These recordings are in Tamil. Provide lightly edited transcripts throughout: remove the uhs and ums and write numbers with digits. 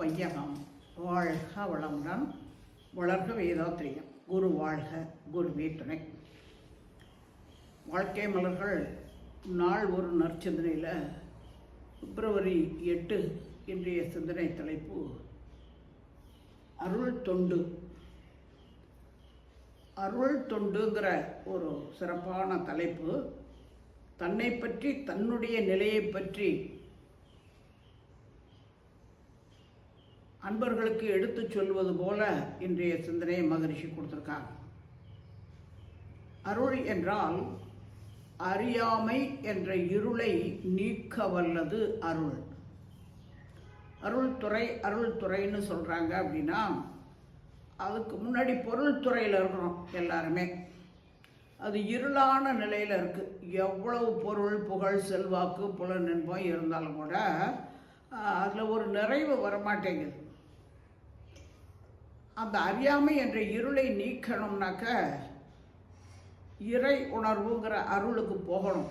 வையகம் வாழ்க வளமுடன் வளர்க வேதாத்திரியம். குரு வாழ்க, குருவே துணை. வாழ்க்கை மலர்கள் நாள் ஒரு நற்சிந்தனையில் பிப்ரவரி 8 இன்றைய சிந்தனை தலைப்பு அருள் தொண்டு. அருள் தொண்டுங்கிற ஒரு சிறப்பான தலைப்பு. தன்னை பற்றி, தன்னுடைய நிலையை பற்றி அன்பர்களுக்கு எடுத்துச் சொல்வது போல இன்றைய சிந்தனையை மகரிஷி கொடுத்துருக்காங்க. அருள் என்றால் அறியாமை என்ற இருளை நீக்க வல்லது அருள். அருள் துறைன்னு சொல்கிறாங்க அப்படின்னா, அதுக்கு முன்னாடி பொருள் துறையில் இருக்கிறோம் எல்லாருமே. அது இருளான நிலையில் இருக்குது. எவ்வளவு பொருள், புகழ், செல்வாக்கு, புலனின்பம் இருந்தாலும் கூட அதில் ஒரு நிறைவு வரமாட்டேங்குது. அந்த அறியாமை என்ற இருளை நீக்கணும்னாக்க இறை உணர்வுங்கிற அருளுக்கு போகணும்.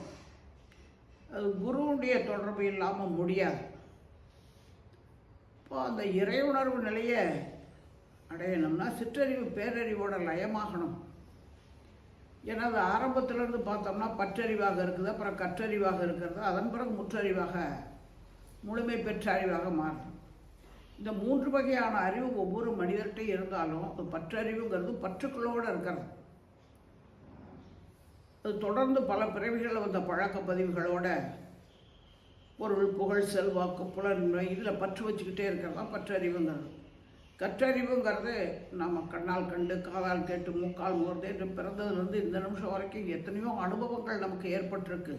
அது குருவுடைய தொடர்பு இல்லாமல் முடியாது. இப்போ அந்த இறை உணர்வு நிலையை அடையணும்னா சிற்றறிவு பேரறிவோட லயமாகணும். ஏன்னா அது ஆரம்பத்திலேருந்து பார்த்தோம்னா பற்றறிவாக இருக்குது, அப்புறம் கற்றறிவாக இருக்கிறது, அதன் பிறகு முற்றறிவாக, முழுமை பெற்ற அறிவாக மாறும். இந்த 3 வகையான அறிவு ஒவ்வொரு மனிதர்கிட்ட இருந்தாலும் அது பற்றறிவுங்கிறது பற்றுக்களோடு இருக்கிறது. அது தொடர்ந்து பல பிறவிகளில் வந்த பழக்க பதிவுகளோட பொருள், புகழ், செல்வாக்கு, புலன்மை இதில் பற்று வச்சுக்கிட்டே இருக்கிறது தான் பற்றறிவுங்கிறது. கற்றறிவுங்கிறது நம்ம கண்ணால் கண்டு, காதால் கேட்டு, மூக்கால் முகர்ந்து என்று பிறந்ததுலேருந்து இந்த நிமிஷம் வரைக்கும் எத்தனையோ அனுபவங்கள் நமக்கு ஏற்பட்டிருக்கு.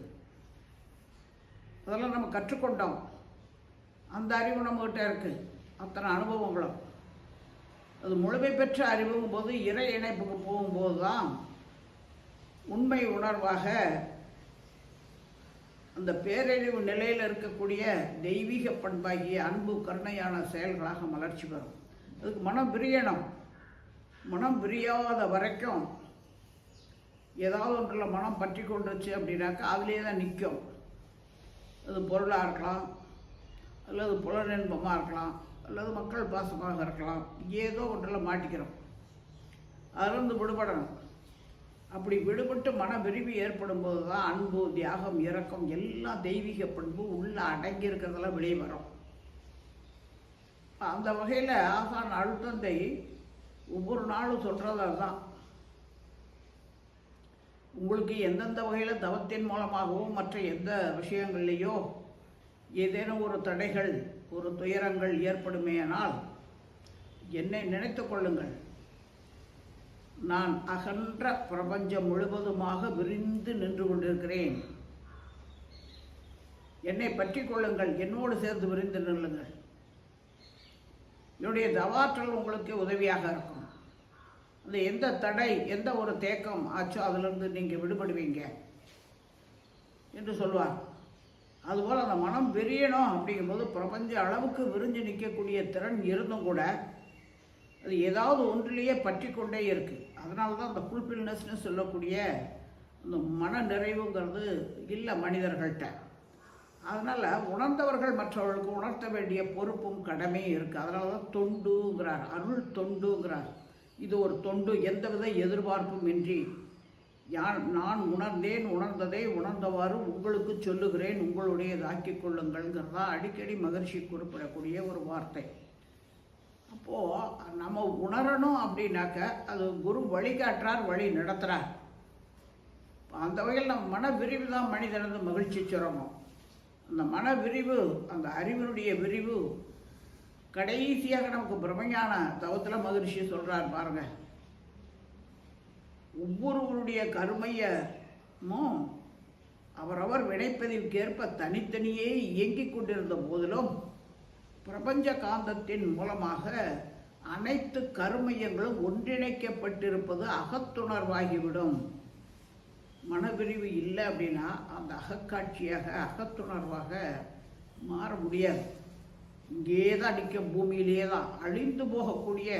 அதெல்லாம் நம்ம கற்றுக்கொண்டோம். அந்த அறிவு நம்மகிட்ட இருக்குது, அத்தனை அனுபவங்களும். அது முழுமை பெற்ற அறிவுங்கும் போது, இறை இணைப்புக்கு போகும்போது தான் உண்மை உணர்வாக அந்த பேரறிவு நிலையில் இருக்கக்கூடிய தெய்வீக பண்பாகிய அன்பு, கருணையான செயல்களாக மலர்ச்சி பெறும். அதுக்கு மனம் பிரியணும். மனம் பிரியாத வரைக்கும் ஏதாவது ஒன்றில் மனம் பற்றி கொண்டுருச்சு அப்படின்னாக்கா அதிலே தான் நிற்கும். அது பொருளாக இருக்கலாம், அல்லது புலனின்பமாக இருக்கலாம், அல்லது மக்கள் பாசமாக இருக்கலாம். ஏதோ ஒன்றில் மாட்டிக்கிறோம். அதிலிருந்து விடுபடணும். அப்படி விடுபட்டு மன விரிவு ஏற்படும் போது தான் அன்பு, தியாகம், இரக்கம் எல்லாம் தெய்வீக பண்பு உள்ள அடங்கி இருக்கிறதெல்லாம் வெளியே வரும். அந்த வகையில் ஆசான் அழுத்தந்தை ஒவ்வொரு நாளும் சொல்கிறதா தான், உங்களுக்கு எந்தெந்த வகையில் தவத்தின் மூலமாகவோ மற்ற எந்த விஷயங்கள்லேயோ ஏதேனும் ஒரு தடைகள், ஒரு துயரங்கள் ஏற்படுமேயானால் என்னை நினைத்து கொள்ளுங்கள். நான் அகன்ற பிரபஞ்சம் முழுவதுமாக விரிந்து நின்று கொண்டிருக்கிறேன். என்னை பற்றி கொள்ளுங்கள், என்னோடு சேர்ந்து விரிந்து நில்லுங்கள். என்னுடைய தவாற்றல் உங்களுக்கு உதவியாக இருக்கும். அந்த எந்த தடை, எந்த ஒரு தேக்கம் ஆச்சோ அதிலிருந்து நீங்கள் விடுபடுவீங்க என்று சொல்வார். அதுபோல் அந்த மனம் விரியணும் அப்படிங்கும்போது பிரபஞ்ச அளவுக்கு விரிஞ்சு நிற்கக்கூடிய திறன் இருந்தும் கூட அது ஏதாவது ஒன்றிலேயே பற்றி கொண்டே இருக்குது. அதனால தான் அந்த ஃபுல்ஃபில்னஸ்னு சொல்லக்கூடிய அந்த மன நிறைவுங்கிறது இல்லை மனிதர்கள்ட்ட. அதனால் உணர்ந்தவர்கள் மற்றவர்களுக்கு உணர்த்த வேண்டிய பொறுப்பும் கடமையும் இருக்குது. அதனால தான் தொண்டுங்கிறார், அருள் தொண்டுங்கிறார். இது ஒரு தொண்டு, எந்தவித எதிர்பார்ப்பும் இன்றி நான் உணர்ந்தேன், உணர்ந்ததை உணர்ந்தவாறு உங்களுக்கு சொல்லுகிறேன், உங்களுடையதாக்கி கொள்ளுங்கள்ங்கிறதா அடிக்கடி மகரிஷி குறிப்பிடக்கூடிய ஒரு வார்த்தை. அப்போது நம்ம உணரணும் அப்படின்னாக்க அது குரு வழிகாட்டுறார், வழி நடத்துகிறார். அந்த வகையில் நம்ம மன விரிவு தான் மனிதனது மகிழ்ச்சி சுரங்கம். அந்த மன விரிவு, அந்த அறிவினுடைய விரிவு கடைசியாக நமக்கு பிரம்மஞான தவத்தில் மகிழ்ச்சி சொல்கிறார் பாருங்கள். ஒவ்வொருவருடைய கருமையமும் அவரவர் வினைப்பதிவுக்கேற்ப தனித்தனியே இயங்கிக் கொண்டிருந்த போதிலும் பிரபஞ்ச காந்தத்தின் மூலமாக அனைத்து கருமையங்களும் ஒன்றிணைக்கப்பட்டிருப்பது அகத்துணர்வாகிவிடும். மனவிரிவு இல்லை அப்படின்னா அந்த அகக்காட்சியாக, அகத்துணர்வாக மாற முடியாது. இங்கே தான் நிற்க, பூமியிலேயே தான் அழிந்து போகக்கூடிய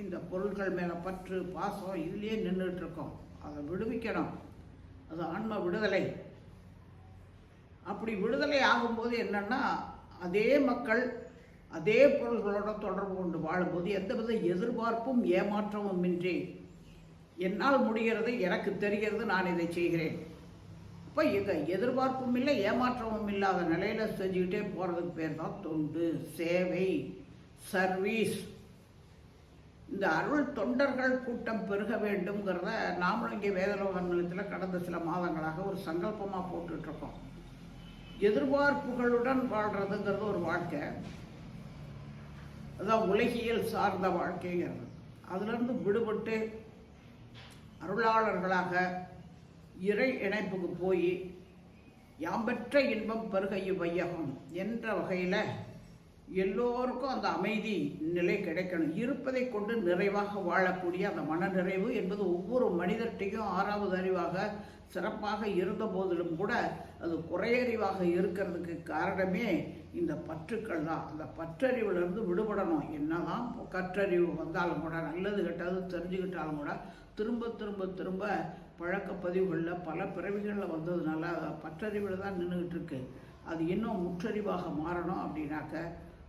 இந்த பொருட்கள் மேலே பற்று, பாசம் இதுலேயே நின்றுட்டுருக்கோம். அதை விடுவிக்கணும். அது ஆன்ம விடுதலை. அப்படி விடுதலை ஆகும்போது என்னென்னா, அதே மக்கள் அதே பொருள்களோட தொடர்பு கொண்டு வாழும்போது எந்தவித எதிர்பார்ப்பும் ஏமாற்றமும் இன்றி என்னால் முடிகிறது, எனக்கு தெரிகிறது, நான் இதை செய்கிறேன். இப்போ எங்க எதிர்பார்ப்பும் இல்லை, ஏமாற்றமும் இல்லாத நிலையில் செஞ்சுக்கிட்டே போகிறதுக்கு பேர் தான் தொண்டு, சேவை, சர்வீஸ். இந்த அருள் தொண்டர்கள் கூட்டம் பெருக வேண்டும்ங்கிறத நாமளும் இங்கே வேதலோக நிலையத்தில் கடந்த சில மாதங்களாக ஒரு சங்கல்பமாக போட்டுட்ருக்கோம். எதிர்பார்ப்புகளுடன் வாழ்கிறதுங்கிறது ஒரு வாழ்க்கை, அதான் உலகியல் சார்ந்த வாழ்க்கைங்கிறது. அதிலிருந்து விடுபட்டு அருளாளர்களாக இறை இணைப்புக்கு போய் யாம்பெற்ற இன்பம் பெருகையு வையகம் என்ற வகையில் எல்லோருக்கும் அந்த அமைதி நிலை கிடைக்கணும். இருப்பதை கொண்டு நிறைவாக வாழக்கூடிய அந்த மனநிறைவு என்பது ஒவ்வொரு மனிதர்கிட்டையும் 6வது அறிவாக சிறப்பாக இருந்த போதிலும் கூட அது குறையறிவாக இருக்கிறதுக்கு காரணமே இந்த பற்றுக்கள் தான். அந்த பற்றறிவிலிருந்து விடுபடணும். என்னதான் கற்றறிவு வந்தாலும் கூட, நல்லது கெட்டது தெரிஞ்சுக்கிட்டாலும் கூட, திரும்ப திரும்ப திரும்ப பழக்க பதிவுகளில் பல பிறவிகளில் வந்ததுனால பற்றறிவில் தான் நின்றுக்கிட்டு இருக்கு. அது இன்னும் முற்றறிவாக மாறணும் அப்படின்னாக்க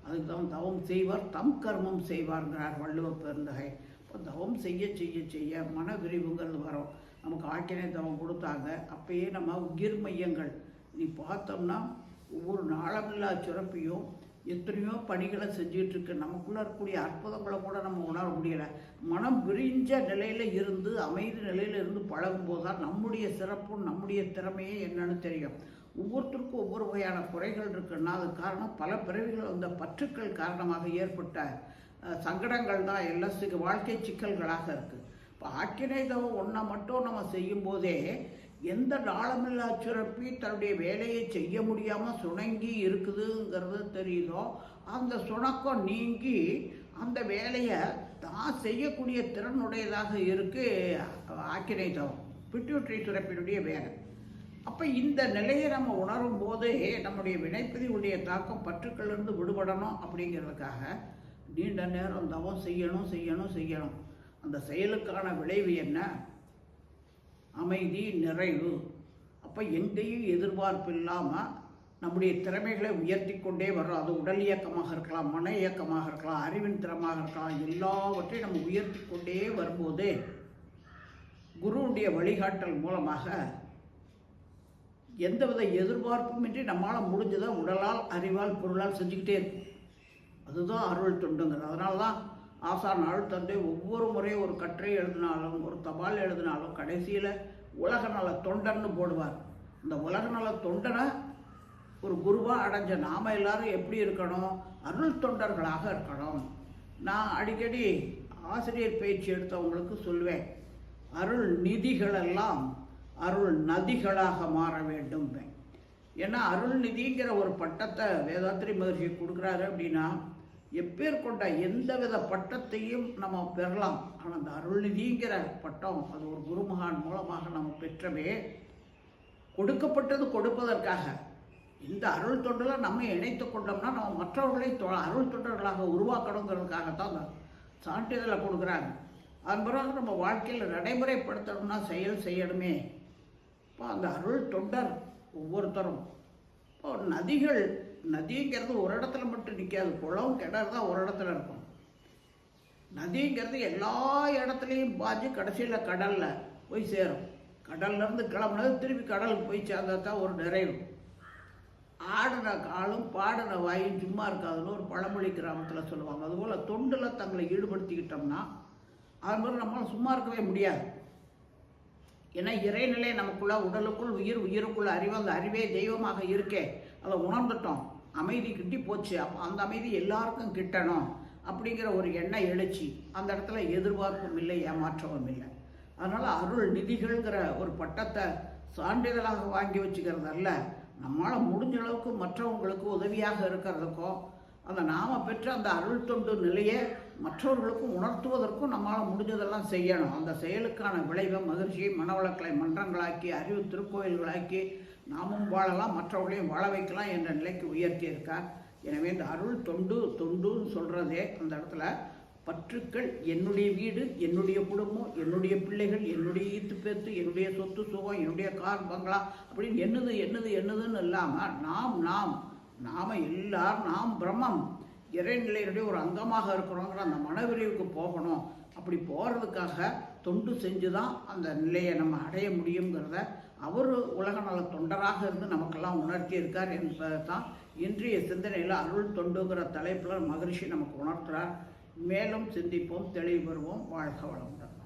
அதுக்கு தான் தவம் செய்வார் தம் கர்மம் செய்வார்ங்கிறார் வள்ளுவ பெருந்தகை. இப்போ தவம் செய்ய செய்ய செய்ய மன விரிவுங்கிறது வரும். நமக்கு ஆக்கினை தவம் கொடுத்தாங்க, அப்பயே நம்ம உயிர் மையங்கள் நீ பார்த்தோம்னா ஒவ்வொரு நாளமில்லா சுரப்பியும் எத்தனையோ பணிகளை செஞ்சிட்ருக்கு. நமக்குள்ளே இருக்கக்கூடிய அற்புதங்களை கூட நம்ம உணர முடியலை. மனம் விரிஞ்ச நிலையில் இருந்து அமைதி நிலையில் இருந்து பழகும்போது தான் நம்முடைய சிறப்பும் நம்முடைய திறமையே என்னன்னு தெரியும். ஒவ்வொருத்தருக்கும் ஒவ்வொரு வகையான குறைகள் இருக்குன்னா அது காரணம் பல பிறவிகள் வந்த பற்றுக்கள் காரணமாக ஏற்பட்ட சங்கடங்கள் தான் எல்லாம் வாழ்க்கை சிக்கல்களாக இருக்குது. இப்போ ஆக்கினை தவம் ஒன்றை மட்டும் நம்ம செய்யும்போதே எந்த நாளமில்லா சுரப்பி தன்னுடைய வேலையை செய்ய முடியாமல் சுணங்கி இருக்குதுங்கிறது தெரியுதோ அந்த சுணக்கம் நீங்கி அந்த வேலையை தான் செய்யக்கூடிய திறனுடையதாக இருக்குது ஆக்கினை தவம், பிட்யூட்டரி சுரப்பினுடைய வேலை. அப்போ இந்த நிலையை நம்ம உணரும் போதே நம்முடைய வினைப்பதிவுடைய தாக்கம் பற்றுக்களிலிருந்து விடுபடணும். அப்படிங்கிறதுக்காக நீண்ட நேரம் தவம் செய்யணும் செய்யணும் செய்யணும். அந்த செயலுக்கான விளைவு என்ன? அமைதி, நிறைவு. அப்போ எங்கேயும் எதிர்பார்ப்பு இல்லாமல் நம்முடைய திறமைகளை உயர்த்தி கொண்டே வர்றோம். அது உடல் இயக்கமாக இருக்கலாம், மன இயக்கமாக இருக்கலாம், அறிவின் திறமாக இருக்கலாம், எல்லாவற்றையும் நம்ம உயர்த்தி கொண்டே வரும்போது குருவுடைய வழிகாட்டல் மூலமாக எந்தவித எதிர்பார்ப்புமின்றி நம்மளால் முடிஞ்சதை உடலால், அறிவால், பொருளால் செஞ்சுக்கிட்டே இருக்கும். அதுதான் அருள் தொண்டுங்கிறது. அதனால தான் ஆசான் அருள் தந்தை ஒவ்வொரு முறையும் ஒரு கட்டுரை எழுதினாலும் ஒரு தபால் எழுதினாலும் கடைசியில் உலக நல தொண்டன்னு போடுவார். இந்த உலக நல தொண்டனை ஒரு குருவாக அடைஞ்ச நாம் எல்லாரும் எப்படி இருக்கணும்? அருள் தொண்டர்களாக இருக்கணும். நான் அடிக்கடி ஆசிரியர் பயிற்சி எடுத்தவங்களுக்கு சொல்வேன், அருள் நிதிகளெல்லாம் அருள் நதிகளாக மாற வேண்டும். ஏன்னா அருள் நிதிங்கிற ஒரு பட்டத்தை வேதாத்திரி மகர்ஷி கொடுக்குறாரு அப்படின்னா எப்பேர் கொண்ட எந்தவித பட்டத்தையும் நம்ம பெறலாம். ஆனால் அந்த அருள்நிதிங்கிற பட்டம் அது ஒரு குருமகான் மூலமாக நம்ம பெற்றவே கொடுக்கப்பட்டது கொடுப்பதற்காக. இந்த அருள் தொண்டில் நம்ம இணைத்து கொண்டோம்னா நம்ம மற்றவர்களை அருள் தொண்டர்களாக உருவாக்கணுங்கிறதுக்காகத்தான் அந்த சான்றிதழை கொடுக்குறாங்க. அதன் பிறகு நம்ம வாழ்க்கையில் நடைமுறைப்படுத்தணும்னா செயல் செய்யணுமே. இப்போ அந்த அருள் தொண்டர் ஒவ்வொருத்தரும் இப்போ நதிகள், நதிங்கிறது ஒரு இடத்துல மட்டும் நிற்காது. குளம் கிணறு தான் ஒரு இடத்துல இருக்கும். நதிங்கிறது எல்லா இடத்துலையும் பாஞ்சு கடைசியில் கடலில் போய் சேரும். கடல்லேருந்து கிளம்புனது திருப்பி கடலுக்கு போய் சேர்ந்தா தான் ஒரு நிறைவு. ஆடின காலும் பாடின வாயும் சும்மா இருக்காதுன்னு ஒரு பழமொழி கிராமத்தில் சொல்லுவாங்க. அதுபோல் தொண்டில் தங்களை ஈடுபடுத்திக்கிட்டோம்னா அது மாதிரி நம்மளால் சும்மா இருக்கவே முடியாது. ஏன்னா இறைநிலை நமக்குள்ள, உடலுக்குள் உயிர், உயிருக்குள்ள அறிவு, அந்த அறிவே தெய்வமாக இருக்கே, அதை உணர்ந்துட்டோம். அமைதி கிட்டி போச்சு. அப்போ அந்த அமைதி எல்லாருக்கும் கிட்டணும் அப்படிங்கிற ஒரு எண்ணம் எழுச்சி. அந்த இடத்துல எதிர்பார்ப்பும் இல்லை, ஏமாற்றமும் இல்லை. அதனால் அருள் நிதிகள்ங்கிற ஒரு பட்டத்தை சான்றிதழாக வாங்கி வச்சுக்கிறதல்ல, நம்மளால் முடிஞ்ச அளவுக்கு மற்றவங்களுக்கு உதவியாக இருக்கிறதுக்கும் அந்த நாம பெற்ற அந்த அருள் தொண்டு நிலையை மற்றவர்களுக்கும் உணர்த்துவதற்கும் நம்மளால் முடிஞ்சதெல்லாம் செய்யணும். அந்த செயலுக்கான விளைவை மகிழ்ச்சியை மனவளக்கலை மன்றங்களாக்கி, அறிவு திருக்கோயில்களாக்கி நாமும் வாழலாம், மற்றவர்களையும் வாழ வைக்கலாம் என்ற நிலைக்கு உயர்த்தியிருக்கார். எனவே இந்த அருள் தொண்டுன்னு சொல்கிறதே அந்த இடத்துல பற்றுக்கள், என்னுடைய வீடு, என்னுடைய குடும்பம், என்னுடைய பிள்ளைகள், என்னுடைய ஈத்து பேத்து, என்னுடைய சொத்து சுகம், என்னுடைய கார் பங்களா அப்படின்னு என்னதுன்னு இல்லாமல் நாம எல்லாரும், நாம் பிரம்மம் இறைநிலையினுடைய ஒரு அங்கமாக இருக்கிறோங்கிற அந்த மனவிரிவுக்கு போகணும். அப்படி போகிறதுக்காக தொண்டு செஞ்சு தான் அந்த நிலையை நம்ம அடைய முடியுங்கிறத அவர் உலக நல தொண்டராக இருந்து நமக்கெல்லாம் உணர்த்தி இருக்கார் என்பதை தான் இன்றைய சிந்தனையில் அருள் தொண்டுங்கிற தலைப்பில் மகரிஷி நமக்கு உணர்த்துறார். மேலும் சிந்திப்போம், தெளிவு பெறுவோம். வாழ்க வளமுடன்.